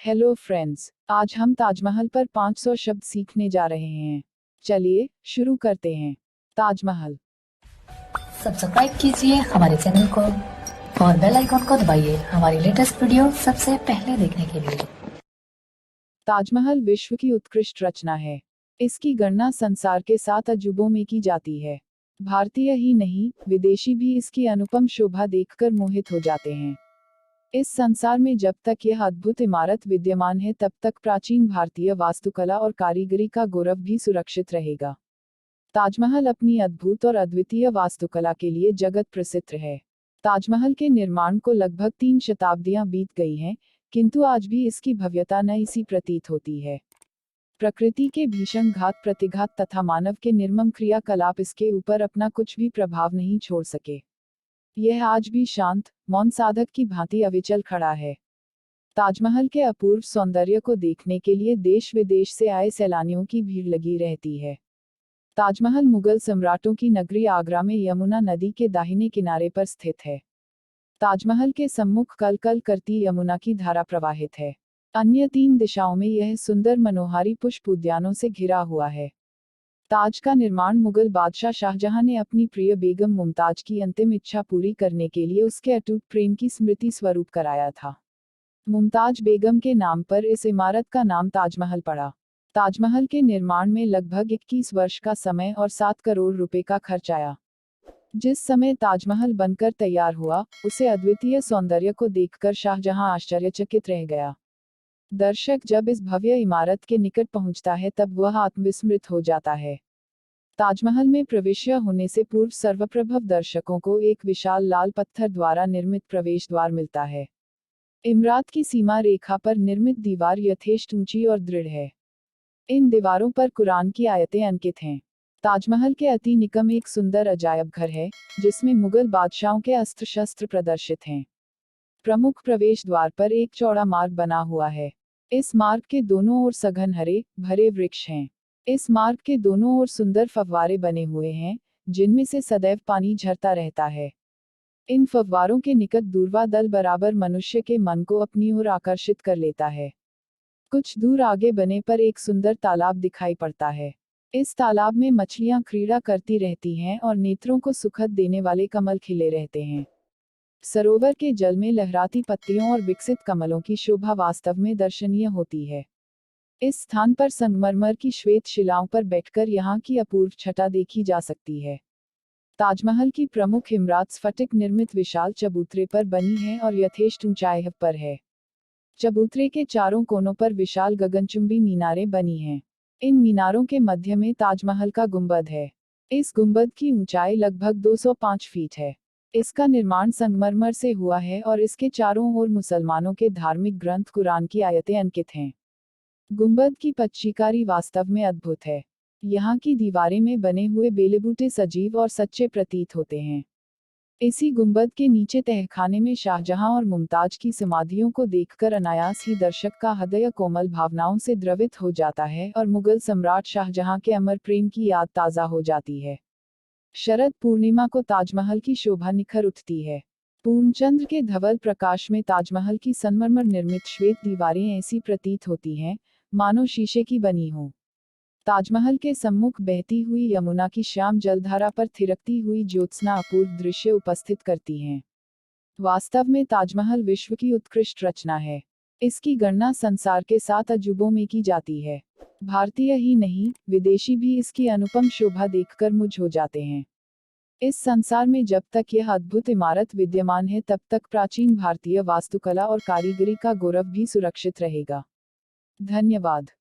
Hello friends, आज हम ताजमहल पर 500 शब्द सीखने जा रहे हैं। चलिए शुरू करते हैं। ताजमहल। सब्सक्राइब कीजिए हमारे चैनल को और बेल आइकॉन को दबाइए हमारी लेटेस्ट वीडियो सबसे पहले देखने के लिए। ताजमहल विश्व की उत्कृष्ट रचना है। इसकी गणना संसार के 7 अजूबों में की जाती है। भारतीय ही नहीं, विदेशी भी इसकी अनुपम शोभा देखकर मोहित हो जाते हैं। इस संसार में जब तक यह अद्भुत इमारत विद्यमान है तब तक प्राचीन भारतीय वास्तुकला और कारीगरी का गौरव भी सुरक्षित रहेगा। ताजमहल अपनी अद्भुत और अद्वितीय वास्तुकला के लिए जगत प्रसिद्ध है। ताजमहल के निर्माण को लगभग 3 शताब्दियां बीत गई हैं, किंतु आज भी इसकी भव्यता नई सी प्रतीत होती है। प्रकृति के भीषण घात प्रतिघात तथा मानव के निर्मम क्रियाकलाप इसके ऊपर अपना कुछ भी प्रभाव नहीं छोड़ सके। यह आज भी शांत, मौन साधक की भांति अविचल खड़ा है। ताजमहल के अपूर्व सौंदर्य को देखने के लिए देश विदेश से आए सैलानियों की भीड़ लगी रहती है। ताजमहल मुगल सम्राटों की नगरी आगरा में यमुना नदी के दाहिने किनारे पर स्थित है। ताजमहल के सम्मुख कल कल करती यमुना की धारा प्रवाहित है। अन्य 3 दिशाओं में यह सुंदर मनोहारी पुष्प उद्यानों से घिरा हुआ है। ताज का निर्माण मुगल बादशाह शाहजहां ने अपनी प्रिय बेगम मुमताज की अंतिम इच्छा पूरी करने के लिए उसके अटूट प्रेम की स्मृति स्वरूप कराया था। मुमताज बेगम के नाम पर इस इमारत का नाम ताजमहल पड़ा। ताजमहल के निर्माण में लगभग 21 वर्ष का समय और 7 करोड़ रुपए का खर्च आया। जिस समय ताजमहल बनकर तैयार हुआ, उसे अद्वितीय सौंदर्य को देखकर शाहजहां आश्चर्यचकित रह गया। दर्शक जब इस भव्य इमारत के निकट पहुंचता है तब वह आत्मविस्मृत हो जाता है। ताजमहल में प्रवेश होने से पूर्व सर्वप्रभव दर्शकों को एक विशाल लाल पत्थर द्वारा निर्मित प्रवेश द्वार मिलता है। इमारत की सीमा रेखा पर निर्मित दीवार यथेष्ट ऊंची और दृढ़ है। इन दीवारों पर कुरान की आयतें अंकित हैं। ताजमहल के अति निकट एक सुंदर अजायब घर है, जिसमें मुगल बादशाहों के अस्त्र शस्त्र प्रदर्शित हैं। प्रमुख प्रवेश द्वार पर एक चौड़ा मार्ग बना हुआ है। इस मार्ग के दोनों ओर सघन हरे भरे वृक्ष हैं। इस मार्ग के दोनों ओर सुंदर फव्वारे बने हुए हैं, जिनमें से सदैव पानी झरता रहता है। इन फव्वारों के निकट दूरवा दल बराबर मनुष्य के मन को अपनी ओर आकर्षित कर लेता है। कुछ दूर आगे बने पर एक सुंदर तालाब दिखाई पड़ता है। इस तालाब में मछलियां क्रीड़ा करती रहती हैं और नेत्रों को सुखद देने वाले कमल खिले रहते हैं। सरोवर के जल में लहराती पत्तियों और विकसित कमलों की शोभा वास्तव में दर्शनीय होती है। इस स्थान पर संगमरमर की श्वेत शिलाओं पर बैठकर यहाँ की अपूर्व छटा देखी जा सकती है। ताजमहल की प्रमुख इमारत स्फटिक निर्मित विशाल चबूतरे पर बनी है और यथेष्ट ऊंचाई पर है। चबूतरे के चारों कोनों पर विशाल गगनचुंबी मीनारें बनी हैं। इन मीनारों के मध्य में ताजमहल का गुंबद है। इस गुंबद की ऊंचाई लगभग 205 फीट है। इसका निर्माण संगमरमर से हुआ है और इसके चारों ओर मुसलमानों के धार्मिक ग्रंथ कुरान की आयतें अंकित हैं। गुंबद की पच्चीकारी वास्तव में अद्भुत है। यहाँ की दीवारें में बने हुए बेलेबूटे सजीव और सच्चे प्रतीत होते हैं। इसी गुंबद के नीचे तहखाने में शाहजहां और मुमताज की समाधियों को देखकर अनायास ही दर्शक का हृदय कोमल भावनाओं से द्रवित हो जाता है और मुगल सम्राट शाहजहां के अमर प्रेम की याद ताज़ा हो जाती है। शरद पूर्णिमा को ताजमहल की शोभा निखर उठती है। पूर्णचंद्र के धवल प्रकाश में ताजमहल की संगमरमर निर्मित श्वेत दीवारें ऐसी प्रतीत होती हैं, मानो शीशे की बनी हो। ताजमहल के सम्मुख बहती हुई यमुना की श्याम जलधारा पर थिरकती हुई ज्योत्सना अपूर्व दृश्य उपस्थित करती हैं। वास्तव में ताजमहल विश्व की उत्कृष्ट रचना है। इसकी गणना संसार के 7 अजूबों में की जाती है। भारतीय ही नहीं, विदेशी भी इसकी अनुपम शोभा देखकर मुग्ध हो जाते हैं। इस संसार में जब तक यह अद्भुत इमारत विद्यमान है तब तक प्राचीन भारतीय वास्तुकला और कारीगरी का गौरव भी सुरक्षित रहेगा। धन्यवाद।